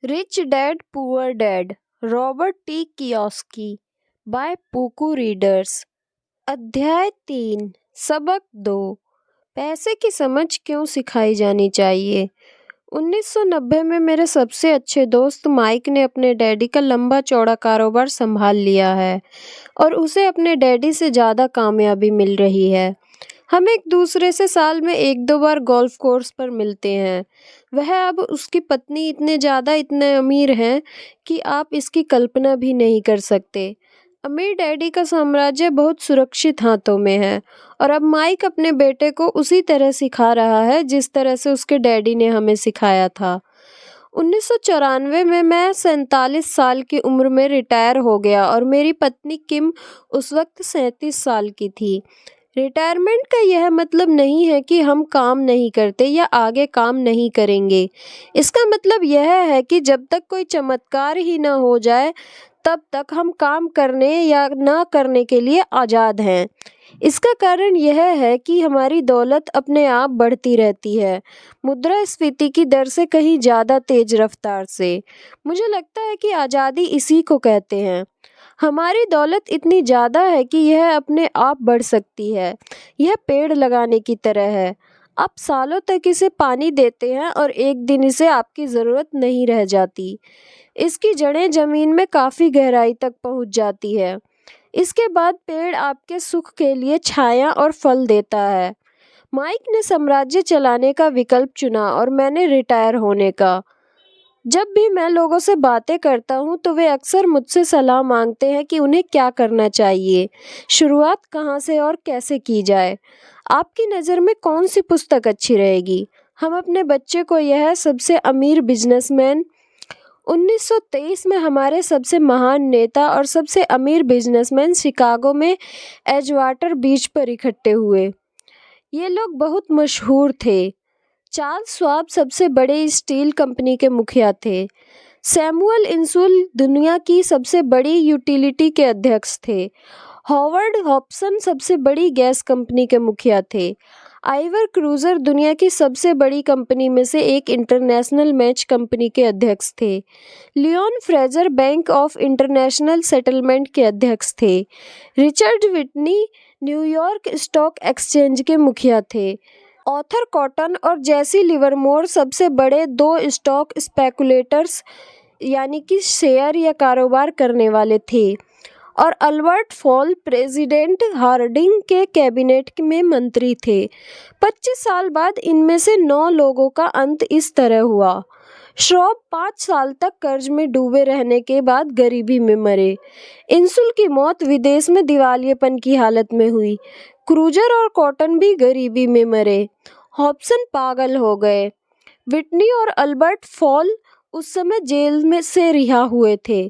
Rich dad poor dad Robert T Kiyosaki by पुकू readers. अध्याय 3। सबक 2। पैसे की समझ क्यों सिखाई जानी चाहिए। 1990 में मेरे सबसे अच्छे दोस्त माइक ने अपने डैडी का लंबा चौड़ा कारोबार संभाल लिया है और उसे अपने डैडी से ज़्यादा कामयाबी मिल रही है। हम एक दूसरे से साल में एक दो बार गोल्फ कोर्स पर मिलते हैं। वह अब उसकी पत्नी इतने अमीर हैं कि आप इसकी कल्पना भी नहीं कर सकते। अमीर डैडी का साम्राज्य बहुत सुरक्षित हाथों में है और अब माइक अपने बेटे को उसी तरह सिखा रहा है जिस तरह से उसके डैडी ने हमें सिखाया था। 1994 में मैं 47 साल की उम्र में रिटायर हो गया और मेरी पत्नी किम उस वक्त 37 साल की थी। रिटायरमेंट का यह मतलब नहीं है कि हम काम नहीं करते या आगे काम नहीं करेंगे। इसका मतलब यह है कि जब तक कोई चमत्कार ही ना हो जाए तब तक हम काम करने या ना करने के लिए आज़ाद हैं। इसका कारण यह है कि हमारी दौलत अपने आप बढ़ती रहती है, मुद्रास्फीति की दर से कहीं ज़्यादा तेज रफ्तार से। मुझे लगता है कि आज़ादी इसी को कहते हैं। हमारी दौलत इतनी ज़्यादा है कि यह अपने आप बढ़ सकती है। यह पेड़ लगाने की तरह है। आप सालों तक इसे पानी देते हैं और एक दिन इसे आपकी ज़रूरत नहीं रह जाती। इसकी जड़ें ज़मीन में काफ़ी गहराई तक पहुंच जाती है। इसके बाद पेड़ आपके सुख के लिए छाया और फल देता है। माइक ने साम्राज्य चलाने का विकल्प चुना और मैंने रिटायर होने का। जब भी मैं लोगों से बातें करता हूँ तो वे अक्सर मुझसे सलाह मांगते हैं कि उन्हें क्या करना चाहिए, शुरुआत कहाँ से और कैसे की जाए। आपकी नज़र में कौन सी पुस्तक अच्छी रहेगी। हम अपने बच्चे को यह सबसे अमीर बिजनेसमैन 1923 में हमारे सबसे महान नेता और सबसे अमीर बिजनेसमैन शिकागो में एजवाटर बीच पर इकट्ठे हुए। ये लोग बहुत मशहूर थे। चार्ल्स श्वाब सबसे बड़े स्टील कंपनी के मुखिया थे। सैमुअल इंसुल दुनिया की सबसे बड़ी यूटिलिटी के अध्यक्ष थे। हॉवर्ड हॉब्सन सबसे बड़ी गैस कंपनी के मुखिया थे। आइवर क्रूजर दुनिया की सबसे बड़ी कंपनी में से एक इंटरनेशनल मैच कंपनी के अध्यक्ष थे। Leon Fraser Bank of International Settlement के अध्यक्ष थे। Richard Whitney New York Stock Exchange के मुखिया थे। ऑर्थर कॉटन और जेसी लिवरमोर सबसे बड़े दो स्टॉक स्पेकुलेटर्स यानी कि शेयर या कारोबार करने वाले थे और अल्बर्ट फॉल प्रेसिडेंट हार्डिंग के कैबिनेट में मंत्री थे। 25 साल बाद इनमें से 9 लोगों का अंत इस तरह हुआ। श्रॉब 5 साल तक कर्ज में डूबे रहने के बाद गरीबी में मरे। इंसुल की मौत विदेश में दिवालियेपन की हालत में हुई। क्रूजर और कॉटन भी गरीबी में मरे। हॉब्सन पागल हो गए। विटनी और अल्बर्ट फॉल उस समय जेल में से रिहा हुए थे।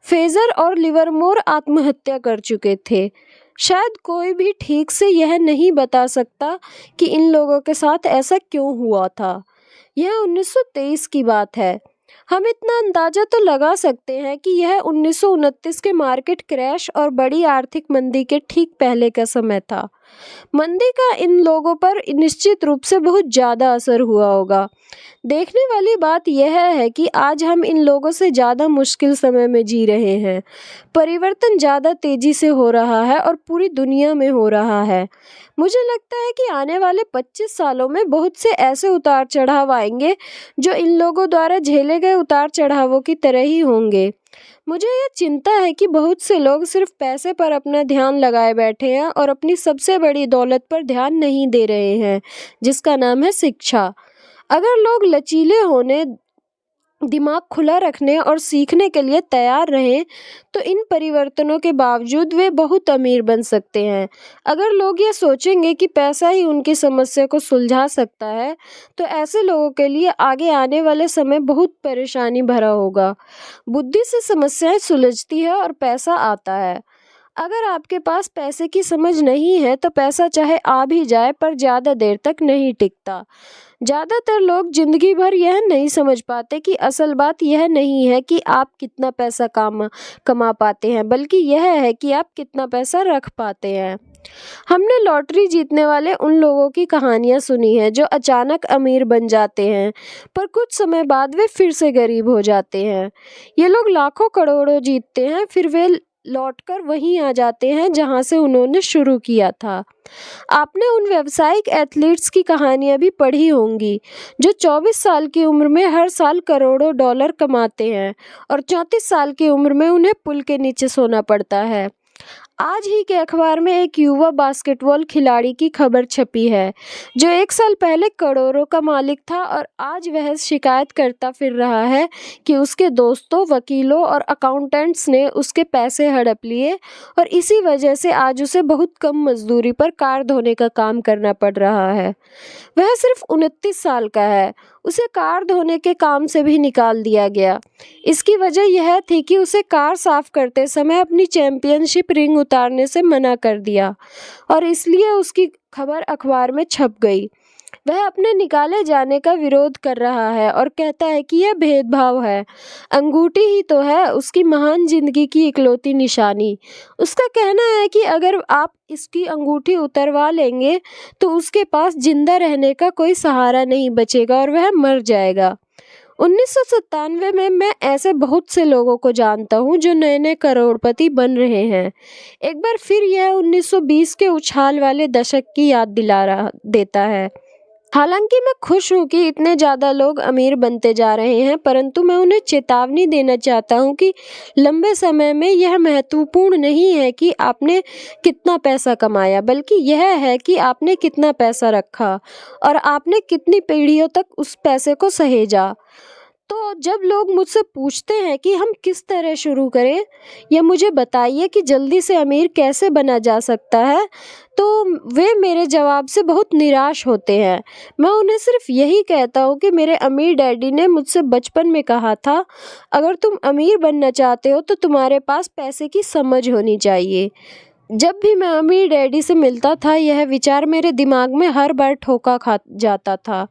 फेजर और लिवरमोर आत्महत्या कर चुके थे। शायद कोई भी ठीक से यह नहीं बता सकता कि इन लोगों के साथ ऐसा क्यों हुआ था। यह 1923 की बात है। हम इतना अंदाजा तो लगा सकते हैं कि यह 1929 के मार्केट क्रैश और बड़ी आर्थिक मंदी के ठीक पहले का समय था। मंदी का इन लोगों पर निश्चित रूप से बहुत ज़्यादा असर हुआ होगा। देखने वाली बात यह है कि आज हम इन लोगों से ज़्यादा मुश्किल समय में जी रहे हैं। परिवर्तन ज़्यादा तेज़ी से हो रहा है और पूरी दुनिया में हो रहा है। मुझे लगता है कि आने वाले 25 सालों में बहुत से ऐसे उतार चढ़ाव आएंगे जो इन लोगों द्वारा झेले गए उतार चढ़ावों की तरह ही होंगे। मुझे यह चिंता है कि बहुत से लोग सिर्फ पैसे पर अपना ध्यान लगाए बैठे हैं और अपनी सबसे बड़ी दौलत पर ध्यान नहीं दे रहे हैं, जिसका नाम है शिक्षा। अगर लोग लचीले होने, दिमाग खुला रखने और सीखने के लिए तैयार रहें तो इन परिवर्तनों के बावजूद वे बहुत अमीर बन सकते हैं। अगर लोग ये सोचेंगे कि पैसा ही उनकी समस्या को सुलझा सकता है तो ऐसे लोगों के लिए आगे आने वाले समय बहुत परेशानी भरा होगा। बुद्धि से समस्याएं सुलझती है और पैसा आता है। अगर आपके पास पैसे की समझ नहीं है तो पैसा चाहे आ भी जाए पर ज़्यादा देर तक नहीं टिकता। ज़्यादातर लोग जिंदगी भर यह नहीं समझ पाते कि असल बात यह नहीं है कि आप कितना पैसा कमा पाते हैं, बल्कि यह है कि आप कितना पैसा रख पाते हैं। हमने लॉटरी जीतने वाले उन लोगों की कहानियां सुनी हैं जो अचानक अमीर बन जाते हैं, पर कुछ समय बाद वे फिर से गरीब हो जाते हैं। ये लोग लाखों करोड़ों जीतते हैं, फिर वे लौटकर वहीं आ जाते हैं जहां से उन्होंने शुरू किया था। आपने उन व्यावसायिक एथलीट्स की कहानियां भी पढ़ी होंगी जो 24 साल की उम्र में हर साल करोड़ों डॉलर कमाते हैं और 34 साल की उम्र में उन्हें पुल के नीचे सोना पड़ता है। आज ही के अखबार में एक युवा बास्केटबॉल खिलाड़ी की खबर छपी है जो 1 साल पहले करोड़ों का मालिक था और आज वह शिकायत करता फिर रहा है कि उसके दोस्तों, वकीलों और अकाउंटेंट्स ने उसके पैसे हड़प लिए और इसी वजह से आज उसे बहुत कम मजदूरी पर कार धोने का काम करना पड़ रहा है। वह सिर्फ 29 साल का है। उसे कार धोने के काम से भी निकाल दिया गया। इसकी वजह यह थी कि उसे कार साफ करते समय अपनी चैंपियनशिप रिंग उतारने से मना कर दिया और इसलिए उसकी खबर अखबार में छप गई। वह अपने निकाले जाने का विरोध कर रहा है और कहता है कि यह भेदभाव है। अंगूठी ही तो है उसकी महान जिंदगी की इकलौती निशानी। उसका कहना है कि अगर आप इसकी अंगूठी उतरवा लेंगे तो उसके पास जिंदा रहने का कोई सहारा नहीं बचेगा और वह मर जाएगा। 1997 में मैं ऐसे बहुत से लोगों को जानता हूं जो नए नए करोड़पति बन रहे हैं। एक बार फिर यह 1920 के उछाल वाले दशक की याद दिला रहा देता है। हालांकि मैं खुश हूं कि इतने ज़्यादा लोग अमीर बनते जा रहे हैं, परंतु मैं उन्हें चेतावनी देना चाहता हूं कि लंबे समय में यह महत्वपूर्ण नहीं है कि आपने कितना पैसा कमाया, बल्कि यह है कि आपने कितना पैसा रखा और आपने कितनी पीढ़ियों तक उस पैसे को सहेजा। तो जब लोग मुझसे पूछते हैं कि हम किस तरह शुरू करें या मुझे बताइए कि जल्दी से अमीर कैसे बना जा सकता है, तो वे मेरे जवाब से बहुत निराश होते हैं। मैं उन्हें सिर्फ यही कहता हूँ कि मेरे अमीर डैडी ने मुझसे बचपन में कहा था, अगर तुम अमीर बनना चाहते हो तो तुम्हारे पास पैसे की समझ होनी चाहिए। जब भी मैं अमीर डैडी से मिलता था, यह विचार मेरे दिमाग में हर बार ठोका खा जाता था।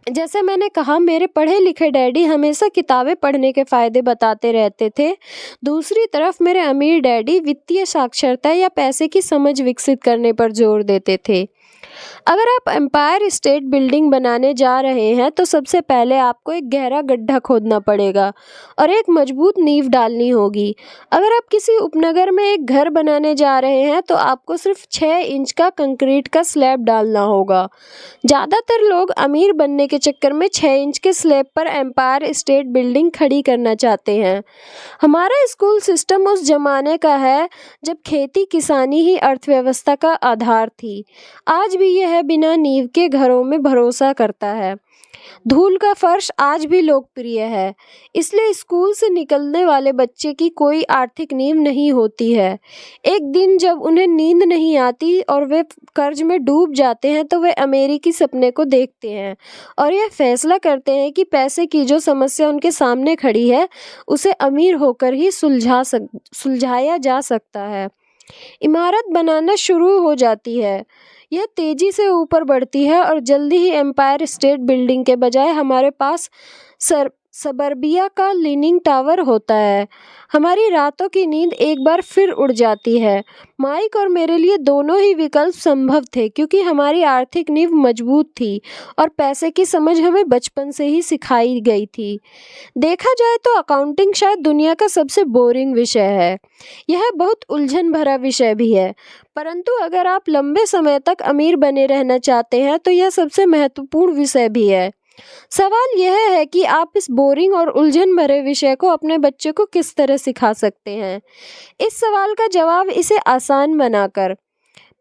जैसे मैंने कहा, मेरे पढ़े लिखे डैडी हमेशा किताबें पढ़ने के फ़ायदे बताते रहते थे। दूसरी तरफ मेरे अमीर डैडी वित्तीय साक्षरता या पैसे की समझ विकसित करने पर जोर देते थे। अगर आप एम्पायर स्टेट बिल्डिंग बनाने जा रहे हैं तो सबसे पहले आपको एक गहरा गड्ढा खोदना पड़ेगा और एक मजबूत नींव डालनी होगी। अगर आप किसी उपनगर में एक घर बनाने जा रहे हैं तो आपको सिर्फ 6 इंच का कंक्रीट का स्लैब डालना होगा। ज़्यादातर लोग अमीर बनने के चक्कर में 6 इंच के स्लैब पर एम्पायर स्टेट बिल्डिंग खड़ी करना चाहते हैं। हमारा स्कूल सिस्टम उस जमाने का है जब खेती किसानी ही अर्थव्यवस्था का आधार थी। आज भी यह बिना नींव के घरों में भरोसा करता है। धूल का फर्श आज भी लोकप्रिय है, इसलिए स्कूल से निकलने वाले बच्चे की कोई आर्थिक नींव नहीं होती है। एक दिन जब उन्हें नींद नहीं आती और वे कर्ज में डूब जाते हैं तो वे अमेरिकी सपने को देखते हैं और यह फैसला करते हैं कि पैसे की जो समस्या उनके सामने खड़ी है उसे अमीर होकर ही सुलझाया जा सकता है। इमारत बनाना शुरू हो जाती है। यह तेजी से ऊपर बढ़ती है और जल्दी ही एम्पायर स्टेट बिल्डिंग के बजाय हमारे पास सबर्बिया का लीनिंग टावर होता है। हमारी रातों की नींद एक बार फिर उड़ जाती है। माइक और मेरे लिए दोनों ही विकल्प संभव थे क्योंकि हमारी आर्थिक नींव मजबूत थी और पैसे की समझ हमें बचपन से ही सिखाई गई थी। देखा जाए तो अकाउंटिंग शायद दुनिया का सबसे बोरिंग विषय है। यह बहुत उलझन भरा विषय भी है, परंतु अगर आप लंबे समय तक अमीर बने रहना चाहते हैं तो यह सबसे महत्वपूर्ण विषय भी है। सवाल यह है कि आप इस बोरिंग और उलझन भरे विषय को अपने बच्चे को किस तरह सिखा सकते हैं। इस सवाल का जवाब इसे आसान बनाकर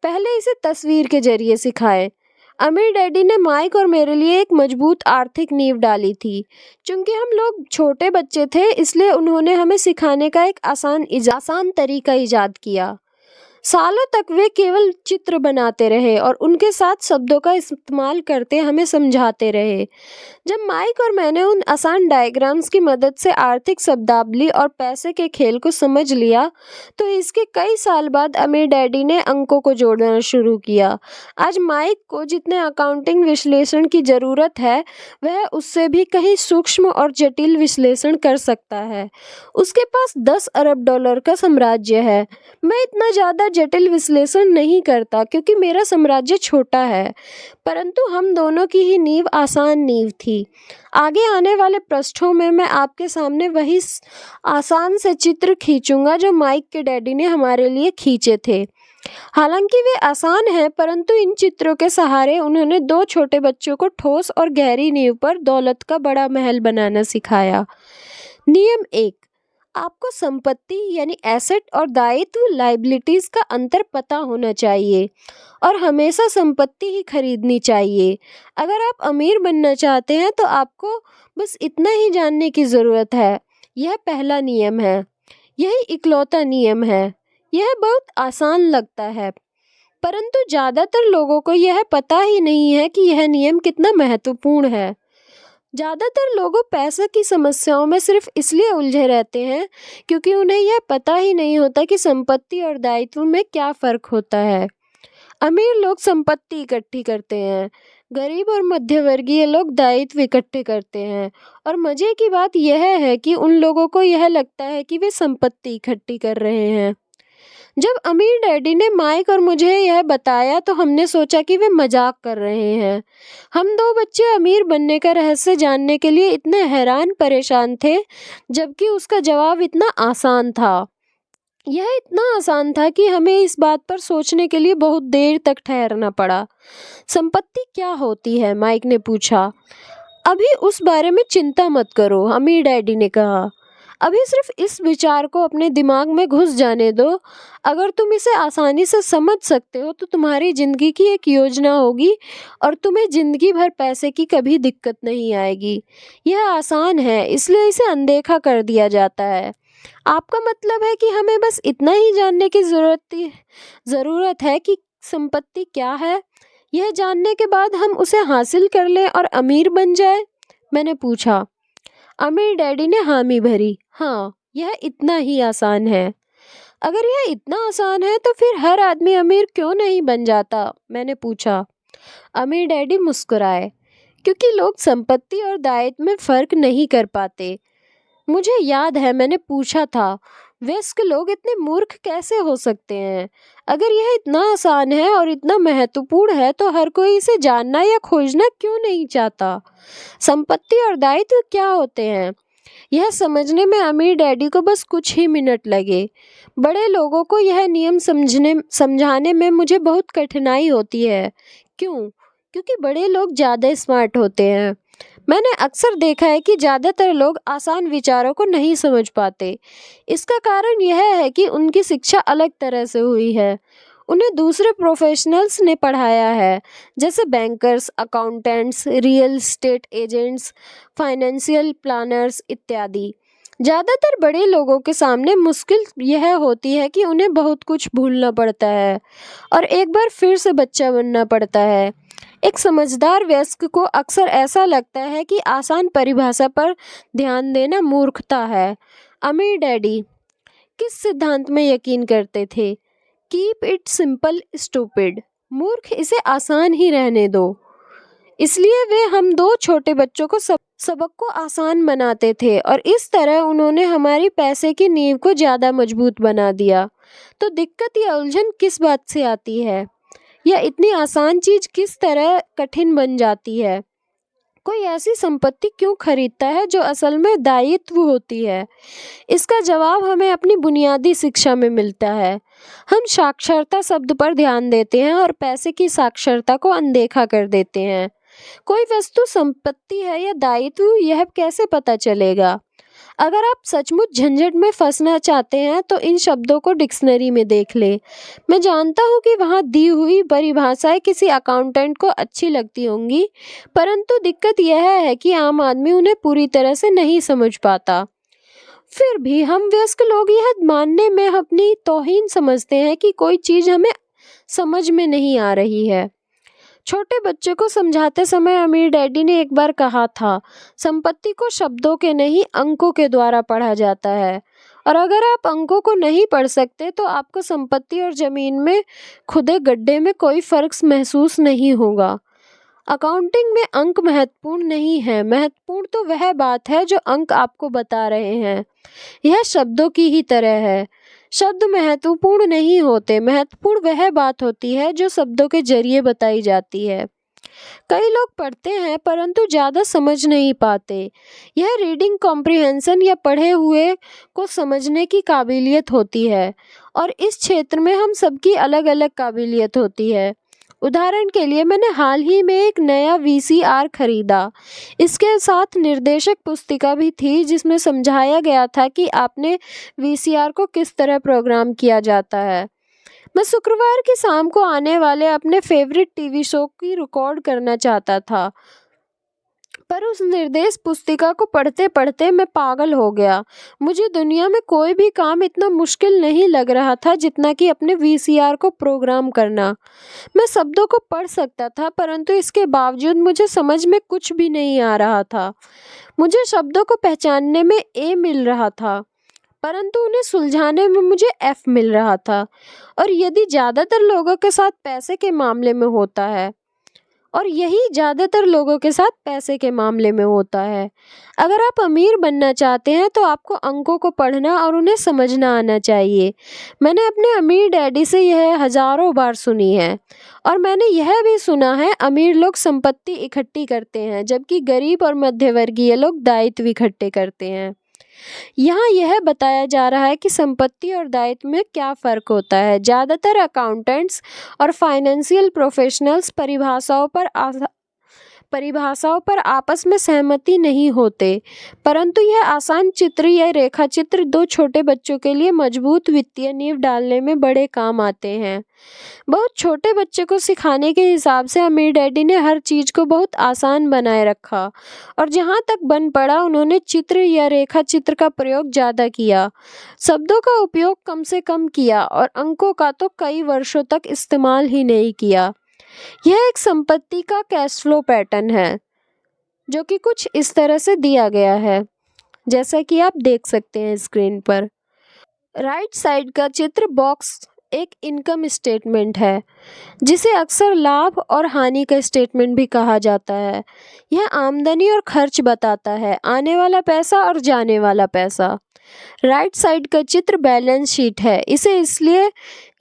पहले इसे तस्वीर के जरिए सिखाएं। अमीर डैडी ने माइक और मेरे लिए एक मजबूत आर्थिक नींव डाली थी। चूंकि हम लोग छोटे बच्चे थे, इसलिए उन्होंने हमें सिखाने का एक आसान तरीका इजाद किया। सालों तक वे केवल चित्र बनाते रहे और उनके साथ शब्दों का इस्तेमाल करते हमें समझाते रहे। जब माइक और मैंने उन आसान डायग्राम्स की मदद से आर्थिक शब्दावली और पैसे के खेल को समझ लिया तो इसके कई साल बाद अमीर डैडी ने अंकों को जोड़ना शुरू किया। आज माइक को जितने अकाउंटिंग विश्लेषण की ज़रूरत है वह उससे भी कहीं सूक्ष्म और जटिल विश्लेषण कर सकता है। उसके पास $10 अरब का साम्राज्य है। मैं इतना ज़्यादा जटिल विश्लेषण नहीं करता क्योंकि मेरा साम्राज्य छोटा है, परंतु हम दोनों की ही नींव आसान नींव थी। आगे आने वाले पृष्ठों में मैं आपके सामने वही आसान से चित्र खींचूंगा जो माइक के डैडी ने हमारे लिए खींचे थे। हालांकि वे आसान हैं, परंतु इन चित्रों के सहारे उन्होंने दो छोटे बच्चों को ठोस और गहरी नींव पर दौलत का बड़ा महल बनाना सिखाया। नियम 1, आपको संपत्ति यानी एसेट और दायित्व लायबिलिटीज का अंतर पता होना चाहिए और हमेशा संपत्ति ही खरीदनी चाहिए। अगर आप अमीर बनना चाहते हैं तो आपको बस इतना ही जानने की ज़रूरत है। यह पहला नियम है, यही इकलौता नियम है। यह बहुत आसान लगता है, परंतु ज़्यादातर लोगों को यह पता ही नहीं है कि यह नियम कितना महत्वपूर्ण है। ज़्यादातर लोगों पैसे की समस्याओं में सिर्फ इसलिए उलझे रहते हैं क्योंकि उन्हें यह पता ही नहीं होता कि संपत्ति और दायित्व में क्या फ़र्क होता है। अमीर लोग संपत्ति इकट्ठी करते हैं, गरीब और मध्यवर्गीय लोग दायित्व इकट्ठे करते हैं। और मज़े की बात यह है कि उन लोगों को यह लगता है कि वे संपत्ति इकट्ठी कर रहे हैं। जब अमीर डैडी ने माइक और मुझे यह बताया तो हमने सोचा कि वे मजाक कर रहे हैं। हम दो बच्चे अमीर बनने का रहस्य जानने के लिए इतने हैरान परेशान थे, जबकि उसका जवाब इतना आसान था। यह इतना आसान था कि हमें इस बात पर सोचने के लिए बहुत देर तक ठहरना पड़ा। संपत्ति क्या होती है? माइक ने पूछा। अभी उस बारे में चिंता मत करो, अमीर डैडी ने कहा। अभी सिर्फ इस विचार को अपने दिमाग में घुस जाने दो। अगर तुम इसे आसानी से समझ सकते हो तो तुम्हारी ज़िंदगी की एक योजना होगी और तुम्हें ज़िंदगी भर पैसे की कभी दिक्कत नहीं आएगी। यह आसान है, इसलिए इसे अनदेखा कर दिया जाता है। आपका मतलब है कि हमें बस इतना ही जानने की ज़रूरत है कि संपत्ति क्या है? यह जानने के बाद हम उसे हासिल कर लें और अमीर बन जाए? मैंने पूछा। अमीर डैडी ने हामी भरी। हाँ, यह इतना ही आसान है। अगर यह इतना आसान है तो फिर हर आदमी अमीर क्यों नहीं बन जाता? मैंने पूछा। अमीर डैडी मुस्कुराए। क्योंकि लोग संपत्ति और दायित्व में फ़र्क नहीं कर पाते। मुझे याद है मैंने पूछा था, वयस्क लोग इतने मूर्ख कैसे हो सकते हैं? अगर यह इतना आसान है और इतना महत्वपूर्ण है तो हर कोई इसे जानना या खोजना क्यों नहीं चाहता? संपत्ति और दायित्व क्या होते हैं? यह समझने में अमीर डैडी को बस कुछ ही मिनट लगे। बड़े लोगों को यह नियम समझाने में मुझे बहुत कठिनाई होती है। क्यों? क्योंकि बड़े लोग ज़्यादा स्मार्ट होते हैं। मैंने अक्सर देखा है कि ज़्यादातर लोग आसान विचारों को नहीं समझ पाते। इसका कारण यह है कि उनकी शिक्षा अलग तरह से हुई है। उन्हें दूसरे प्रोफेशनल्स ने पढ़ाया है, जैसे bankers, accountants, real estate agents, financial planners इत्यादि। ज़्यादातर बड़े लोगों के सामने मुश्किल यह होती है कि उन्हें बहुत कुछ भूलना पड़ता है और एक बार फिर से बच्चा बनना पड़ता है। एक समझदार वयस्क को अक्सर ऐसा लगता है कि आसान परिभाषा पर ध्यान देना मूर्खता है। अमीर डैडी किस सिद्धांत में यकीन करते थे? Keep it simple stupid. मूर्ख, इसे आसान ही रहने दो। इसलिए वे हम दो छोटे बच्चों को सबक को आसान बनाते थे और इस तरह उन्होंने हमारी पैसे की नींव को ज़्यादा मजबूत बना दिया। तो दिक्कत या उलझन किस बात से आती है? यह इतनी आसान चीज़ किस तरह कठिन बन जाती है? कोई ऐसी संपत्ति क्यों खरीदता है जो असल में दायित्व होती है? इसका जवाब हमें अपनी बुनियादी शिक्षा में मिलता है। हम साक्षरता शब्द पर ध्यान देते हैं और पैसे की साक्षरता को अनदेखा कर देते हैं। कोई वस्तु संपत्ति है या दायित्व, यह कैसे पता चलेगा? अगर आप सचमुच झंझट में फंसना चाहते हैं तो इन शब्दों को डिक्शनरी में देख लें। मैं जानता हूँ कि वहाँ दी हुई परिभाषाएं किसी अकाउंटेंट को अच्छी लगती होंगी, परंतु दिक्कत यह है कि आम आदमी उन्हें पूरी तरह से नहीं समझ पाता। फिर भी हम वयस्क लोग यह मानने में अपनी तौहीन समझते हैं कि कोई चीज़ हमें समझ में नहीं आ रही है। छोटे बच्चे को समझाते समय अमीर डैडी ने एक बार कहा था, संपत्ति को शब्दों के नहीं अंकों के द्वारा पढ़ा जाता है, और अगर आप अंकों को नहीं पढ़ सकते तो आपको संपत्ति और ज़मीन में खुदे गड्ढे में कोई फ़र्क महसूस नहीं होगा। अकाउंटिंग में अंक महत्वपूर्ण नहीं है, महत्वपूर्ण तो वह बात है जो अंक आपको बता रहे हैं। यह शब्दों की ही तरह है। शब्द महत्वपूर्ण नहीं होते, महत्वपूर्ण वह बात होती है जो शब्दों के जरिए बताई जाती है। कई लोग पढ़ते हैं परंतु ज़्यादा समझ नहीं पाते। यह रीडिंग कॉम्प्रिहेंशन या पढ़े हुए को समझने की काबिलियत होती है और इस क्षेत्र में हम सबकी अलग अलग काबिलियत होती है। उदाहरण के लिए मैंने हाल ही में एक नया वीसीआर खरीदा। इसके साथ निर्देशक पुस्तिका भी थी जिसमें समझाया गया था कि आपने वीसीआर को किस तरह प्रोग्राम किया जाता है। मैं शुक्रवार की शाम को आने वाले अपने फेवरेट टीवी शो की रिकॉर्ड करना चाहता था, पर उस निर्देश पुस्तिका को पढ़ते पढ़ते मैं पागल हो गया। मुझे दुनिया में कोई भी काम इतना मुश्किल नहीं लग रहा था जितना कि अपने वीसीआर को प्रोग्राम करना। मैं शब्दों को पढ़ सकता था परंतु इसके बावजूद मुझे समझ में कुछ भी नहीं आ रहा था। मुझे शब्दों को पहचानने में ए मिल रहा था परंतु उन्हें सुलझाने में मुझे एफ मिल रहा था। और यदि ज़्यादातर लोगों के साथ पैसे के मामले में होता है और यही ज़्यादातर लोगों के साथ पैसे के मामले में होता है। अगर आप अमीर बनना चाहते हैं तो आपको अंकों को पढ़ना और उन्हें समझना आना चाहिए। मैंने अपने अमीर डैडी से यह हज़ारों बार सुनी है और मैंने यह भी सुना है अमीर लोग संपत्ति इकट्ठी करते हैं जबकि गरीब और मध्यवर्गीय लोग दायित्व इकट्ठे करते हैं। यहाँ यह बताया जा रहा है कि संपत्ति और दायित्व में क्या फ़र्क होता है। ज़्यादातर अकाउंटेंट्स और फाइनेंशियल प्रोफेशनल्स परिभाषाओं पर आपस में सहमति नहीं होते, परंतु यह आसान चित्र या रेखा चित्र दो छोटे बच्चों के लिए मजबूत वित्तीय नींव डालने में बड़े काम आते हैं। बहुत छोटे बच्चे को सिखाने के हिसाब से अमीर डैडी ने हर चीज़ को बहुत आसान बनाए रखा और जहाँ तक बन पड़ा उन्होंने चित्र या रेखा चित्र का प्रयोग ज़्यादा किया, शब्दों का उपयोग कम से कम किया और अंकों का तो कई वर्षों तक इस्तेमाल ही नहीं किया। यह एक संपत्ति का कैश फ्लो पैटर्न है जो कि कुछ इस तरह से दिया गया है जैसा कि आप देख सकते हैं स्क्रीन पर। राइट साइड का चित्र बॉक्स एक इनकम स्टेटमेंट है जिसे अक्सर लाभ और हानि का स्टेटमेंट भी कहा जाता है। यह आमदनी और खर्च बताता है, आने वाला पैसा और जाने वाला पैसा। राइट साइड का चित्र बैलेंस शीट है। इसे इसलिए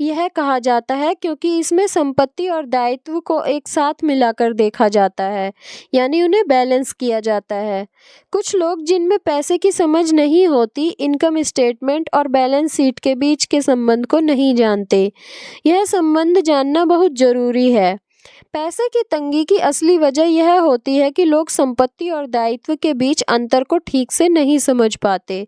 यह कहा जाता है क्योंकि इसमें संपत्ति और दायित्व को एक साथ मिलाकर देखा जाता है, यानी उन्हें बैलेंस किया जाता है। कुछ लोग जिनमें पैसे की समझ नहीं होती इनकम स्टेटमेंट और बैलेंस शीट के बीच के संबंध को नहीं जानते। यह संबंध जानना बहुत ज़रूरी है। पैसे की तंगी की असली वजह यह होती है कि लोग संपत्ति और दायित्व के बीच अंतर को ठीक से नहीं समझ पाते।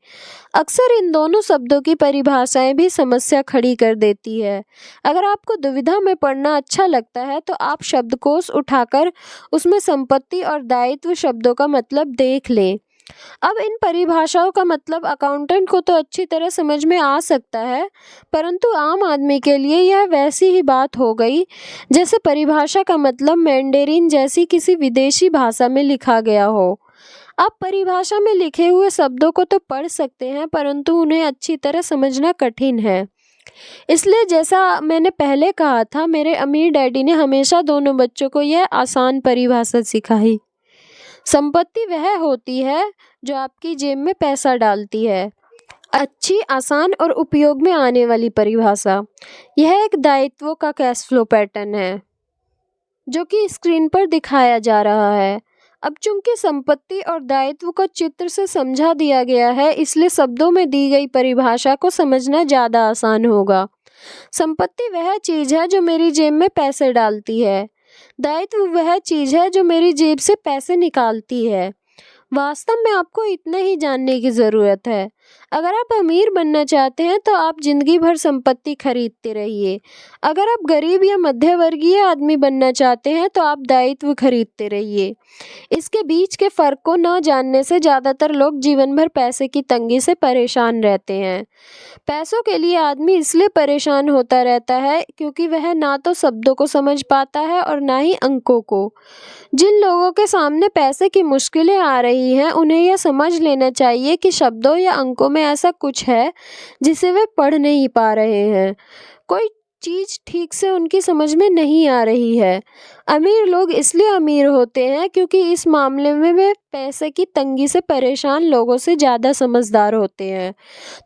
अक्सर इन दोनों शब्दों की परिभाषाएं भी समस्या खड़ी कर देती है। अगर आपको दुविधा में पढ़ना अच्छा लगता है तो आप शब्दकोश उठाकर उसमें संपत्ति और दायित्व शब्दों का मतलब देख लें। अब इन परिभाषाओं का मतलब अकाउंटेंट को तो अच्छी तरह समझ में आ सकता है, परंतु आम आदमी के लिए यह वैसी ही बात हो गई जैसे परिभाषा का मतलब मैंडेरिन जैसी किसी विदेशी भाषा में लिखा गया हो। आप परिभाषा में लिखे हुए शब्दों को तो पढ़ सकते हैं परंतु उन्हें अच्छी तरह समझना कठिन है। इसलिए जैसा मैंने पहले कहा था, मेरे अमीर डैडी ने हमेशा दोनों बच्चों को यह आसान परिभाषा सिखाई। संपत्ति वह होती है जो आपकी जेब में पैसा डालती है। अच्छी, आसान और उपयोग में आने वाली परिभाषा। यह एक दायित्वों का कैश फ्लो पैटर्न है जो कि स्क्रीन पर दिखाया जा रहा है। अब चूंकि संपत्ति और दायित्व को चित्र से समझा दिया गया है इसलिए शब्दों में दी गई परिभाषा को समझना ज़्यादा आसान होगा। संपत्ति वह चीज़ है जो मेरी जेब में पैसे डालती है। दायित्व वह चीज़ है जो मेरी जेब से पैसे निकालती है। वास्तव में आपको इतना ही जानने की ज़रूरत है। अगर आप अमीर बनना चाहते हैं तो आप जिंदगी भर संपत्ति खरीदते रहिए। अगर आप गरीब या मध्यवर्गीय आदमी बनना चाहते हैं तो आप दायित्व खरीदते रहिए। इसके बीच के फ़र्क को न जानने से ज़्यादातर लोग जीवन भर पैसे की तंगी से परेशान रहते हैं। पैसों के लिए आदमी इसलिए परेशान होता रहता है क्योंकि वह ना तो शब्दों को समझ पाता है और ना ही अंकों को। जिन लोगों के सामने पैसे की मुश्किलें आ रही हैं उन्हें यह समझ लेना चाहिए कि शब्दों या अंकों में ऐसा कुछ है जिसे वे पढ़ नहीं पा रहे हैं। कोई चीज़ ठीक से उनकी समझ में नहीं आ रही है। अमीर लोग इसलिए अमीर होते हैं क्योंकि इस मामले में वे पैसे की तंगी से परेशान लोगों से ज़्यादा समझदार होते हैं।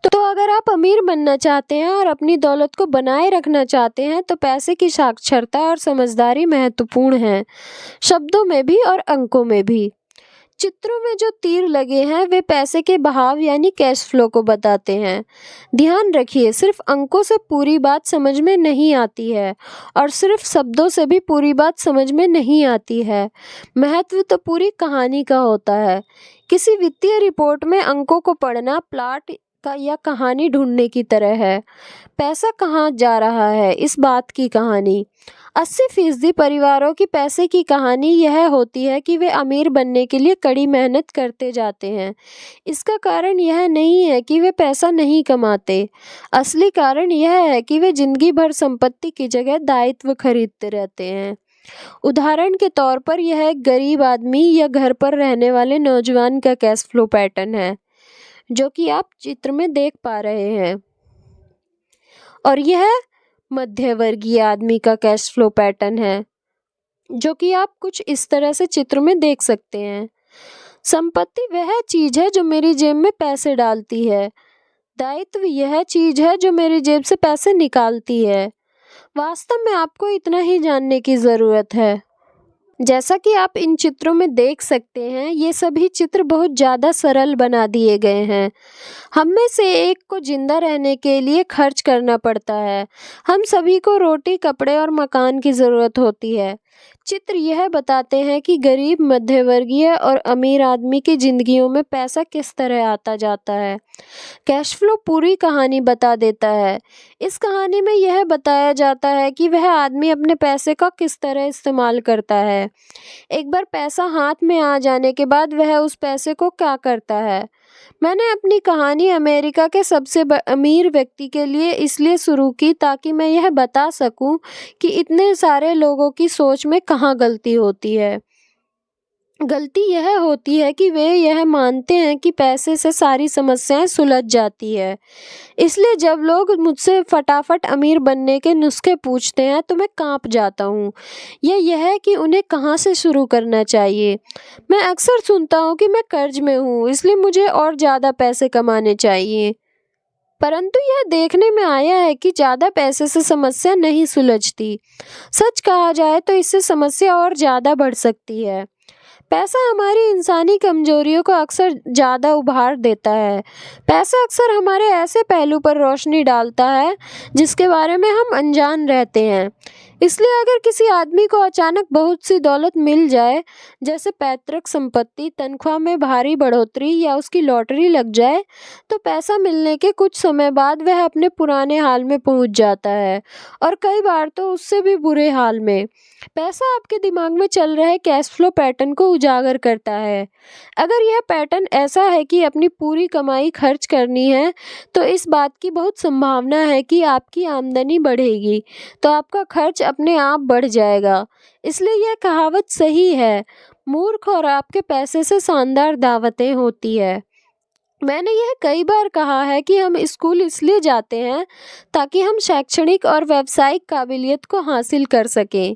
तो अगर आप अमीर बनना चाहते हैं और अपनी दौलत को बनाए रखना चाहते हैं तो पैसे की साक्षरता और समझदारी महत्वपूर्ण है, शब्दों में भी और अंकों में भी। चित्रों में जो तीर लगे हैं वे पैसे के बहाव यानी कैश फ्लो को बताते हैं। ध्यान रखिए, सिर्फ अंकों से पूरी बात समझ में नहीं आती है और सिर्फ शब्दों से भी पूरी बात समझ में नहीं आती है। महत्व तो पूरी कहानी का होता है। किसी वित्तीय रिपोर्ट में अंकों को पढ़ना प्लॉट का या कहानी ढूंढने की तरह है। पैसा कहाँ जा रहा है, इस बात की कहानी। 80% परिवारों की पैसे की कहानी यह होती है कि वे अमीर बनने के लिए कड़ी मेहनत करते जाते हैं। इसका कारण यह नहीं है कि वे पैसा नहीं कमाते। असली कारण यह है कि वे जिंदगी भर संपत्ति की जगह दायित्व खरीदते रहते हैं। उदाहरण के तौर पर यह एक गरीब आदमी या घर पर रहने वाले नौजवान का कैश फ्लो पैटर्न है, जो कि आप चित्र में देख पा रहे हैं, और यह मध्य वर्गीय आदमी का कैश फ्लो पैटर्न है, जो कि आप कुछ इस तरह से चित्र में देख सकते हैं। संपत्ति वह चीज है जो मेरी जेब में पैसे डालती है। दायित्व यह चीज है जो मेरी जेब से पैसे निकालती है। वास्तव में आपको इतना ही जानने की जरूरत है। जैसा कि आप इन चित्रों में देख सकते हैं, ये सभी चित्र बहुत ज़्यादा सरल बना दिए गए हैं। हम में से एक को जिंदा रहने के लिए खर्च करना पड़ता है। हम सभी को रोटी, कपड़े और मकान की ज़रूरत होती है। चित्र यह बताते हैं कि गरीब, मध्यवर्गीय और अमीर आदमी की जिंदगियों में पैसा किस तरह आता जाता है। कैश फ्लो पूरी कहानी बता देता है। इस कहानी में यह बताया जाता है कि वह आदमी अपने पैसे का किस तरह इस्तेमाल करता है। एक बार पैसा हाथ में आ जाने के बाद वह उस पैसे को क्या करता है। मैंने अपनी कहानी अमेरिका के सबसे अमीर व्यक्ति के लिए इसलिए शुरू की ताकि मैं यह बता सकूं कि इतने सारे लोगों की सोच में कहाँ गलती होती है। गलती यह होती है कि वे यह मानते हैं कि पैसे से सारी समस्याएं सुलझ जाती है। इसलिए जब लोग मुझसे फटाफट अमीर बनने के नुस्खे पूछते हैं तो मैं कांप जाता हूँ। यह है कि उन्हें कहाँ से शुरू करना चाहिए। मैं अक्सर सुनता हूँ कि मैं कर्ज में हूँ, इसलिए मुझे और ज़्यादा पैसे कमाने चाहिए। परंतु यह देखने में आया है कि ज़्यादा पैसे से समस्या नहीं सुलझती। सच कहा जाए तो इससे समस्या और ज़्यादा बढ़ सकती है। पैसा हमारी इंसानी कमजोरियों को अक्सर ज़्यादा उभार देता है। पैसा अक्सर हमारे ऐसे पहलू पर रोशनी डालता है जिसके बारे में हम अनजान रहते हैं। इसलिए अगर किसी आदमी को अचानक बहुत सी दौलत मिल जाए, जैसे पैतृक संपत्ति, तनख्वाह में भारी बढ़ोतरी या उसकी लॉटरी लग जाए, तो पैसा मिलने के कुछ समय बाद वह अपने पुराने हाल में पहुंच जाता है, और कई बार तो उससे भी बुरे हाल में। पैसा आपके दिमाग में चल रहे कैश फ्लो पैटर्न को उजागर करता है। अगर यह पैटर्न ऐसा है कि अपनी पूरी कमाई खर्च करनी है, तो इस बात की बहुत संभावना है कि आपकी आमदनी बढ़ेगी तो आपका खर्च अपने आप बढ़ जाएगा। इसलिए यह कहावत सही है, मूर्ख और आपके पैसे से शानदार दावतें होती है। मैंने यह कई बार कहा है कि हम स्कूल इसलिए जाते हैं ताकि हम शैक्षणिक और व्यावसायिक काबिलियत को हासिल कर सकें।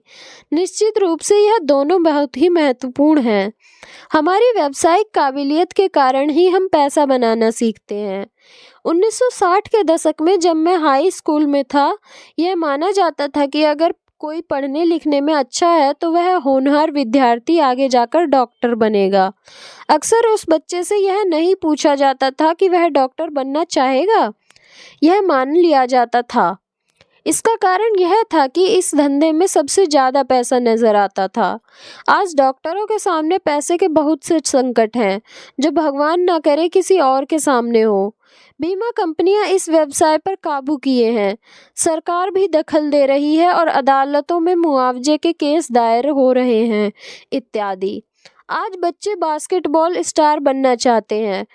निश्चित रूप से यह दोनों बहुत ही महत्वपूर्ण हैं। हमारी व्यावसायिक काबिलियत के कारण ही हम पैसा बनाना सीखते हैं। 1960 के दशक में जब मैं हाई स्कूल में था, यह माना जाता था कि अगर कोई पढ़ने लिखने में अच्छा है तो वह होनहार विद्यार्थी आगे जाकर डॉक्टर बनेगा। अक्सर उस बच्चे से यह नहीं पूछा जाता था कि वह डॉक्टर बनना चाहेगा, यह मान लिया जाता था। इसका कारण यह था कि इस धंधे में सबसे ज़्यादा पैसा नजर आता था। आज डॉक्टरों के सामने पैसे के बहुत से संकट हैं जो भगवान ना करे किसी और के सामने हो। बीमा कंपनियां इस व्यवसाय पर काबू किए हैं, सरकार भी दखल दे रही है और अदालतों में मुआवजे के केस दायर हो रहे हैं इत्यादि। आज बच्चे बास्केटबॉल स्टार बनना चाहते हैं,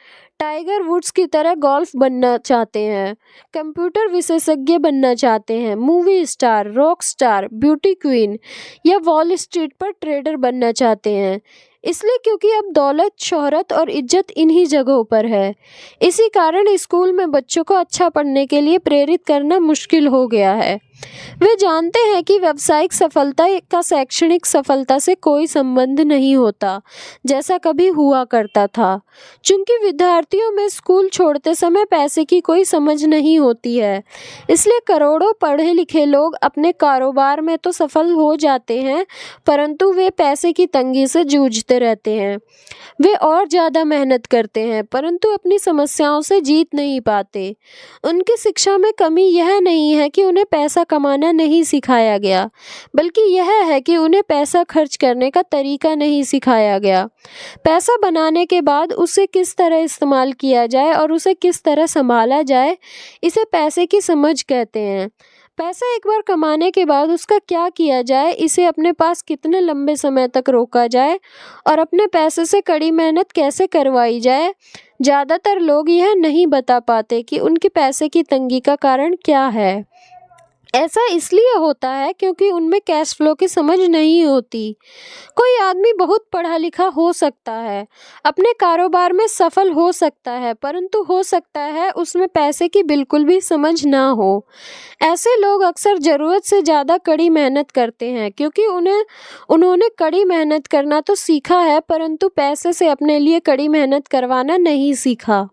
टाइगर वुड्स की तरह गोल्फ बनना चाहते हैं, कंप्यूटर विशेषज्ञ बनना चाहते हैं, movie star, rock star, beauty queen या वॉल स्ट्रीट पर ट्रेडर बनना चाहते हैं। इसलिए क्योंकि अब दौलत, शोहरत और इज्जत इन्हीं जगहों पर है। इसी कारण स्कूल में बच्चों को अच्छा पढ़ने के लिए प्रेरित करना मुश्किल हो गया है। वे जानते हैं कि व्यावसायिक सफलता का शैक्षणिक सफलता से कोई संबंध नहीं होता, जैसा कभी हुआ करता था। चूंकि विद्यार्थियों में स्कूल छोड़ते समय पैसे की कोई समझ नहीं होती है, इसलिए करोड़ों पढ़े लिखे लोग अपने कारोबार में तो सफल हो जाते हैं, परंतु वे पैसे की तंगी से जूझते रहते हैं। वे और ज़्यादा मेहनत करते हैं, परंतु अपनी समस्याओं से जीत नहीं पाते। उनकी शिक्षा में कमी यह नहीं है कि उन्हें पैसा कमाना नहीं सिखाया गया, बल्कि यह है कि उन्हें पैसा खर्च करने का तरीका नहीं सिखाया गया। पैसा बनाने के बाद उसे किस तरह इस्तेमाल किया जाए और उसे किस तरह संभाला जाए, इसे पैसे की समझ कहते हैं। पैसा एक बार कमाने के बाद उसका क्या किया जाए, इसे अपने पास कितने लंबे समय तक रोका जाए और अपने पैसे से कड़ी मेहनत कैसे करवाई जाए, ज़्यादातर लोग यह नहीं बता पाते कि उनकी पैसे की तंगी का कारण क्या है। ऐसा इसलिए होता है क्योंकि उनमें कैश फ्लो की समझ नहीं होती। कोई आदमी बहुत पढ़ा लिखा हो सकता है, अपने कारोबार में सफल हो सकता है, परंतु हो सकता है उसमें पैसे की बिल्कुल भी समझ ना हो। ऐसे लोग अक्सर ज़रूरत से ज़्यादा कड़ी मेहनत करते हैं, क्योंकि उन्होंने कड़ी मेहनत करना तो सीखा है, परंतु पैसे से अपने लिए कड़ी मेहनत करवाना नहीं सीखा।